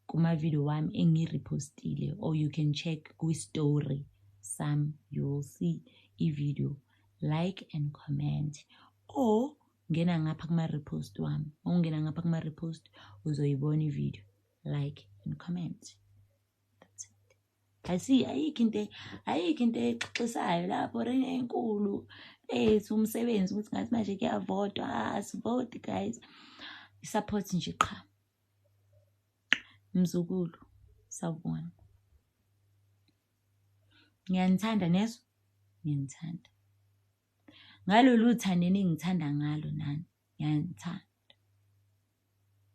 Kuma video wami engirepostile, or you can check ku story some you'll see I video. Like and comment, or ngena ngapha kuma repost wami. Ungena ngapha kuma repost uzoyibona I video. Like and comment. That's it. I see ayikho into exixayo lapho rene enkulu umsebenzi ukuthi ngathi manje kuyavotwa. Asivote guys. Support nje qha. Mzukulu sawubona. Ngiyanithanda neso. Ngiyanithanda. Ngalolu uthando engithanda ngalo nani. Ngiyanithanda.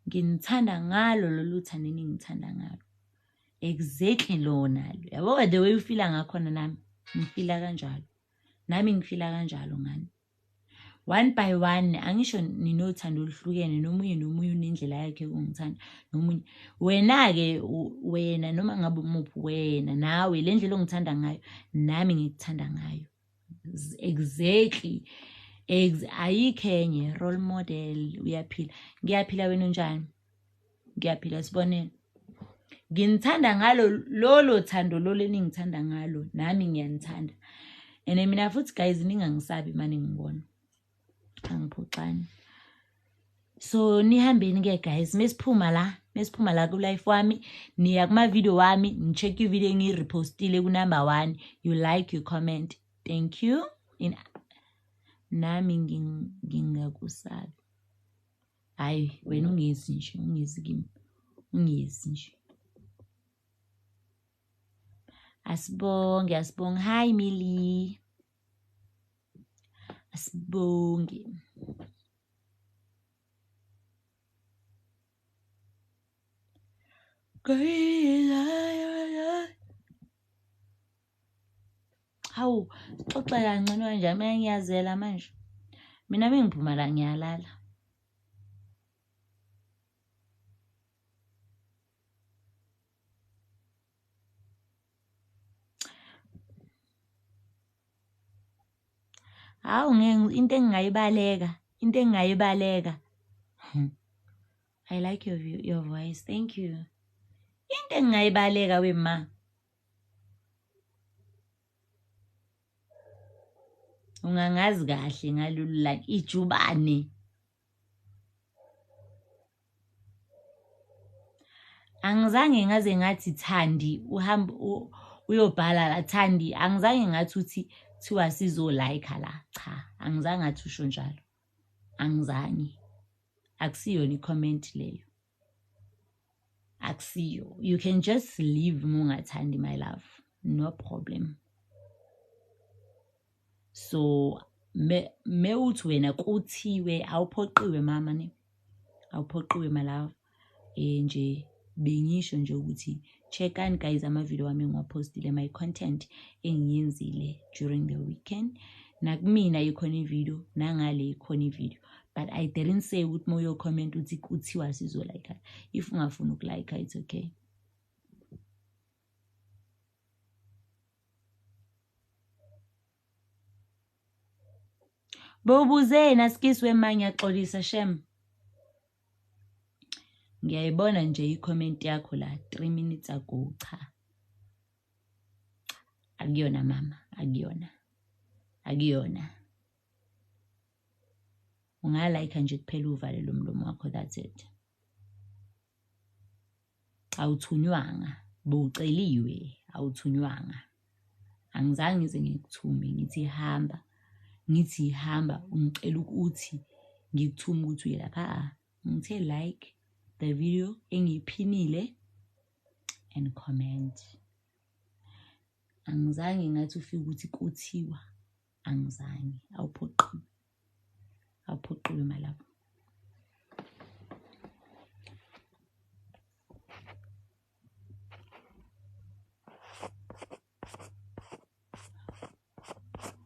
Nginithanda ngalo lolu uthando engithanda ngalo. Exactly lona lo. Yabo the way you feel ngakhona nami ngifila kanjalo. Nami ngifila kanjalo ngani. One by one angisho ninothando oluhlukene nomunye unendlela yakhe ungithanda nomunye. Wena ke wena noma ngabe umuphi wena nawe le ndlela ongithanda ngayo nami ngikuthanda ngayo. Exactly. Ayikhenye role model uyaphila. Ngiyaphila wena unjani? Ngiyaphila sibonene. Nginithanda ngalo lolo thando lolo eningithanda ngalo nami ngiyanithanda. And mina futhi guys ningangisabi manje ngibona. Angiphoxani. So nihambeni ke guys mesiphuma la ku live wami niya kuma video wami nicheck I video engirepostile ku number 1 you like you comment. Thank you. Nami ngingakusabi. Hayi wena ungezi kimi. Ungezi nje. Asibonge. Hi Millie. Asibonge. Hawu, xoxa kancane kanje mina ngiyazela manje. Mina bengiphuma la ngiyalala. Hawu into engingayibaleka. I like your voice. Thank you. Into engingayibaleka wema. Ungangazi kahle ngalolu like ijubane. Angizange ngaze ngathi Thandi uhamba uyobhala la Thandi. Angizange ngathi uthi thiwa sizo like la. Cha, angizange ngathi usho njalo. Angizange. Akusiyona I-comment leyo. Akusiyo. You can just leave mungathandi my love. No problem. So me uthi wena kuthiwe awuphoqiwe mama ne. Awuphoqiwe my love. Nje bengisho nje ukuthi checkani guys ama video wami ngiwapostile my content engiyenzile during the weekend. Nakumina ikhona ivideo nangale ikhona ivideo. But I didn't say ukuthi moyo comment uthi kuthiwa sizo like. If ungafuna ukulike it's okay. Bowubuzena Skizwe ma ngiyaxolisa shem. Ngiyayibona nje i-comment yakho la 3 minutes ago cha. Akuyona mama, akuyona. Akuyona. Ungalike nje kuphela uvale lo mlomo wakho, that's it. Awuthunywanga, bowuceliwe, awuthunywanga. Angizange ngize ngikuthume ngithi hamba. Ngithi hamba ungicela ukuthi ngikuthume ukuthi uye lapha. Ngithe like the video engiyiphinile and comment. Angizange ngathi ufika ukuthi kuthiwa. Angizange. Awuphoqiwe. Awuphoqiwe malapha.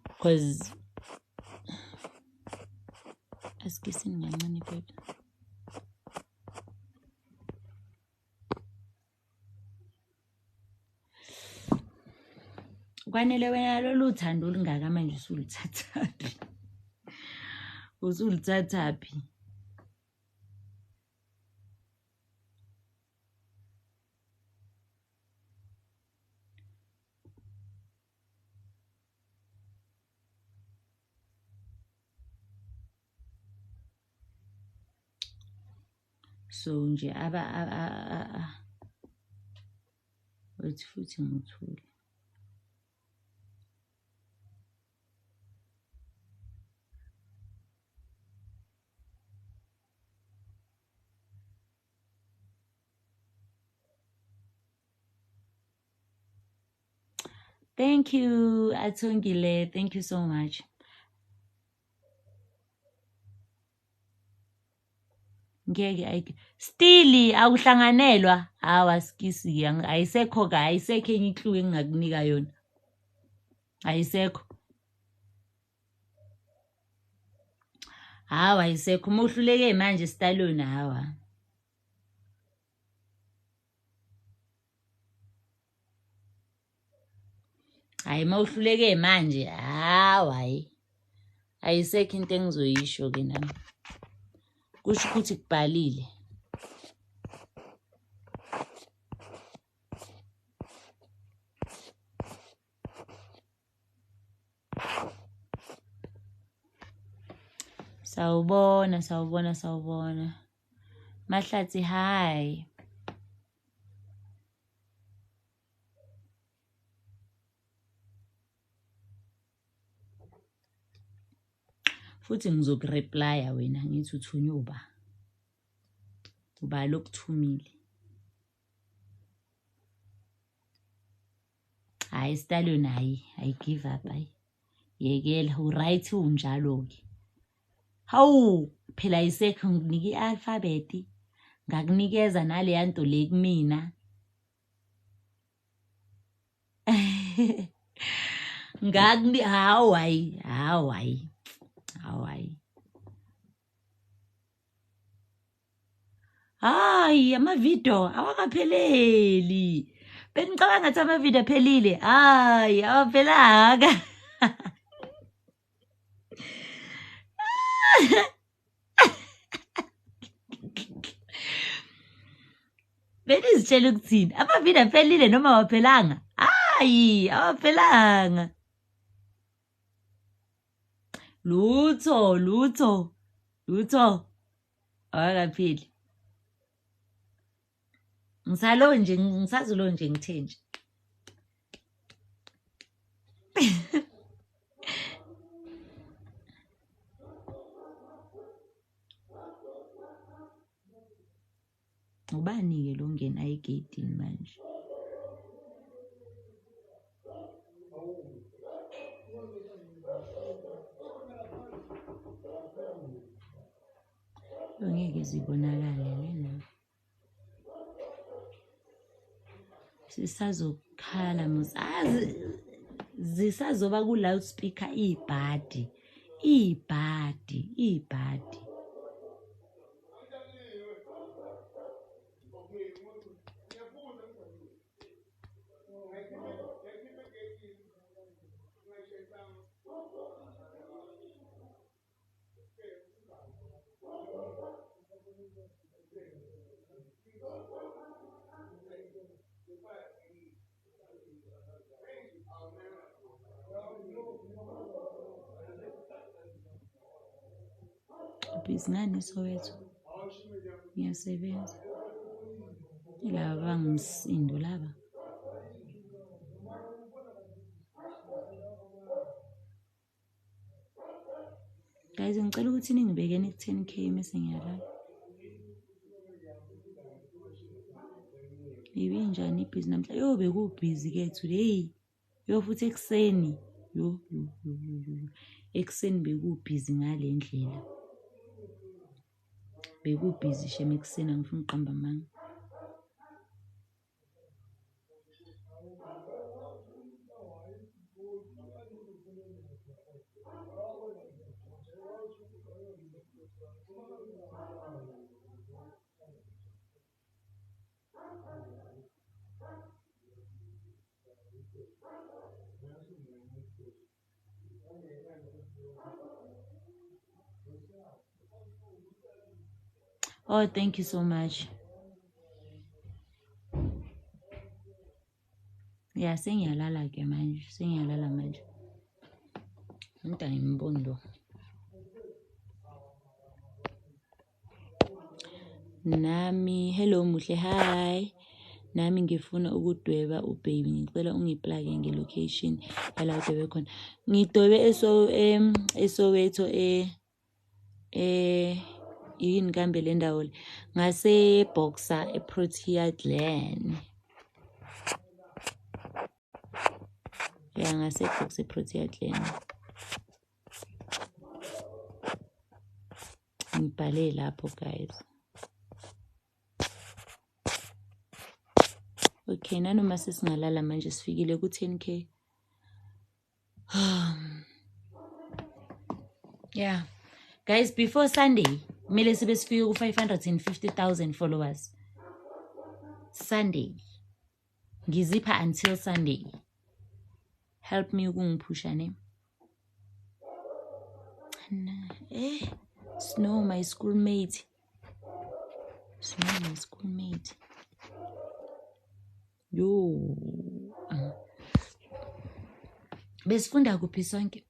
Because asikisini kancane baby. Kwanele wena lolu uthando olungaka manje usulithathaphi. Usulithathaphi. So nje wait futhi ngithule. Thank you, Atungile. Thank you so much. Ngeke still awuhlanganelwa. Hawa Skisi ayisekho ka ayisekho enye clue engingakunika yona. Ayisekho. Hawa ayisekho mohluleke manje Stallone hawa. Hayi mawuhluleke manje hawa ayisekho into engizoyisho ke nami. Kusho ukuthi kubhalile. Sawubona. Mahlathi hi. Futhi ngizokureplya wena ngithi uthunyuba. Uba lokuthumile. Hayi Stallone hayi give up hayi. Yekela uright unjalo ke. Hawu phela ayisekho nginika i-alphabet ngakunikeza nale yanto le kumina. Ngakuni hawayi. Hayi ama-video awakapheleli. Bengicabanga ngathi ama-video aphelile. Hayi awaphelanga. Benizitshela ukuthini? Ama-video aphelile noma awaphelanga? Hayi awaphelanga. Lutho. Awakapheli. Ngisazo nje ngithe nje. Ubani ke lo ngena egedini manje? Ngeke zibonakala lena. Sisazokhala musazi zisazoba ku loudspeaker ibhadi. busy ngani Soweto. Ngiyasebenza. Laba bangumsindo laba. Guys, ngicela ukuthi ningibekeni ku-10k mase ngiyalala. Ibinjani ibhizi namhla? Yo bekubhizi ke today. Yo futhi ekseni. Yo. Ekseni bekubhizi ngale ndlela. Bekubhizi sheme ekseni angifuni uqamba amanga. Oh, thank you so much. Yeah, sengiyalala ke manje. Sengiyalala manje. Ngita imbondo. Nami, hello Muhle, hi. Nami ngifuna ukudweba ubaby. Ngicela ungiplage ngelocation yala udwebe khona. Ngidwebe eSoweto yini kambe le ndawo le. Ngase Boxer eProtea Glen. Yeah, ngase Boxer eProtea Glen. Ngibhale lapho guys. Okay, nanoma sesingalala manje sifikile ku-10k. Yeah. Guys, before Sunday, kumele sibe sifike ku-550,000 followers. Sunday. Ngizipha until Sunday. Help me ukungipusha ne. Snow, my schoolmate. Snow, my schoolmate. Yo. Besifunda kuphi sonke?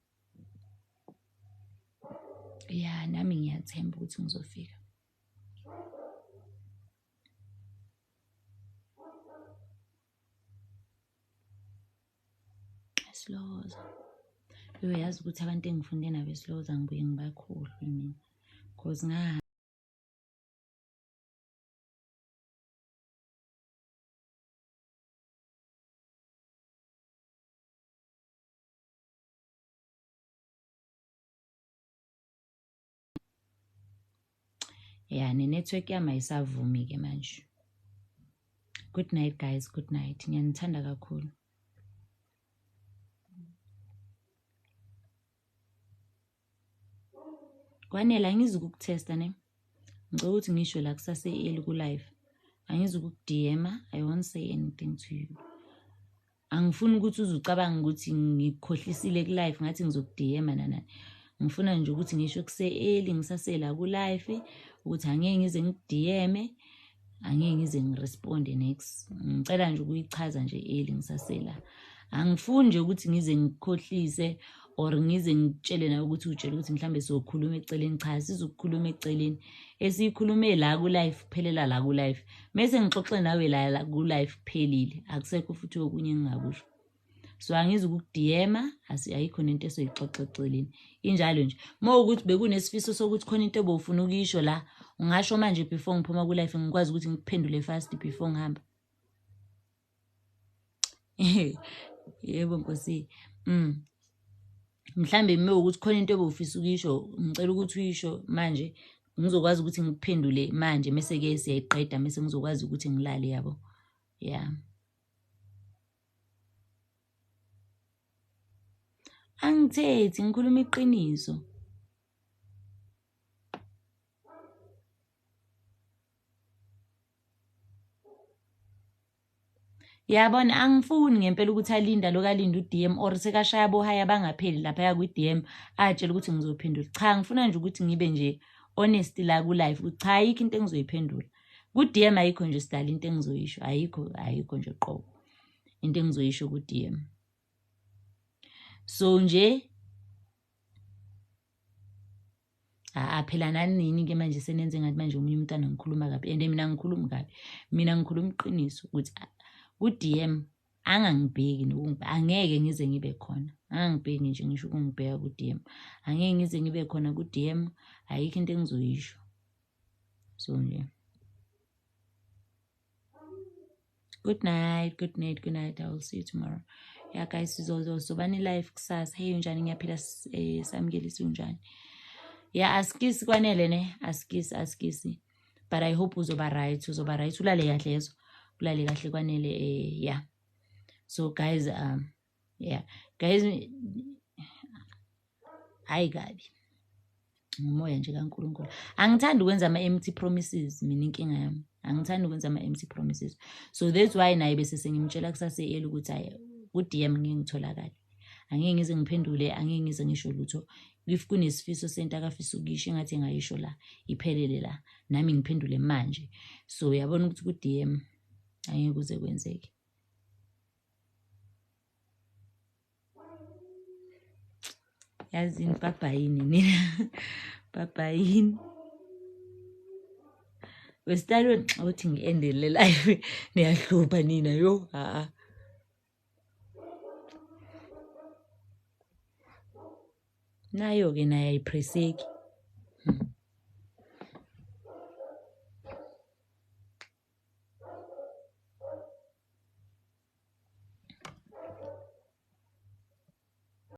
Yeah, nami ngiyathemba ukuthi ngizofika. Slows. Uyazi ukuthi abantu engifunde nabo slows angibuye ngibakhohlwe mina. Cause yeah, network yami ayisavumi ke manje. Good night guys, good night. Ngiyanithanda kakhulu. Kwanele angizukukutesta ne. Ngicela ukuthi ngisho la kusase early ku live. Angizukukudm, I won't say anything to you. Angifuni ukuthi uzucabanga ukuthi ngikhohlisile ku live ngathi ngizokudm nana. Ngifuna nje ukuthi ngisho kuse early ngisasela ku live ukuthi angeke ngize ngidm, angeke ngize ngiresponde next. Ngicela nje ukuyichaza nje early ngisasela. Angifuni nje ukuthi ngize ngikhohlise or ngize ngitshele na ukuthi utshela ukuthi mhlambe sokhuluma eceleni. Cha, sizokukhuluma eceleni. Esikhulume la ku live phelela la ku live. Mase ngixoxe nawe la ku live phelile. Akusekho futhi okunye engingakusho. So angizukudm, ayikho nento esoyixoxa eceleni. Injalo nje. Mawukuthi bekunesifiso sokuthi khona into obufuna ukuyisho la, ungasho manje before ngiphuma ku live ngikwazi ukuthi ngikuphendule fast before ngihamba. Yebo Nkosi. Mhlambe ukuthi khona into obufisa ukuyisho, ngicela ukuthi uyisho manje ngizokwazi ukuthi ngikuphendule manje mase ke siyayiqeda mase ngizokwazi ukuthi ngilale yabo. Yeah. Angithethi ngikhuluma iqiniso. Yabona angifuni ngempela ukuthi alinda lokalinda uDM or sekashaya bohaya bangapheli lapha ya kuDM atshela ukuthi ngizophendula. Cha, ngifuna nje ukuthi ngibe nje honest la ku live. Cha, ayikho into engizoyiphendula. KuDM ayikho nje style into engizoyisho. Ayikho nje qobo. Into engizoyisho kuDM. So nje phela nani ke manje senenze ngathi manje umunye umntana ngikhuluma kabi and mina ngikhuluma kabi mina ngikhuluma iqiniso ukuthi ku-DM angangibheki angeke ngize ngibe khona angangibheki nje ngisho ukungibheka ku-DM angeke ngize ngibe khona ku-DM ayikho into engizoyisho so nje good night I will see you tomorrow yeah guys sizobani live kusasa hey unjani ngiyaphila samkelisi unjani yeah askisi kwanele ne askisi but I hope uzoba right ulale kahle yezo ulale kahle kwanele yeah so guys yeah guys hayi kabi umoya nje kaNkulunkulu angithandi ukwenza ama-empty promises mina inkinga yami angithandi ukwenza ama-empty promises so that's why naye bese sengimtshela kusase ukuthi hayi ku-DM ngingitholakala angeke ngize ngiphendule angeke ngize ngisho lutho if kunesifiso sento akafisa ukisho engathi ngayisho la iphelele la nami ngiphendule manje so uyabona ukuthi ku-DM angeke kuze kwenzeke yazini babhayini nina babhayini wesitalo uthi ngiendele live niyahlupha nina yo nayo ke naye ayipreseki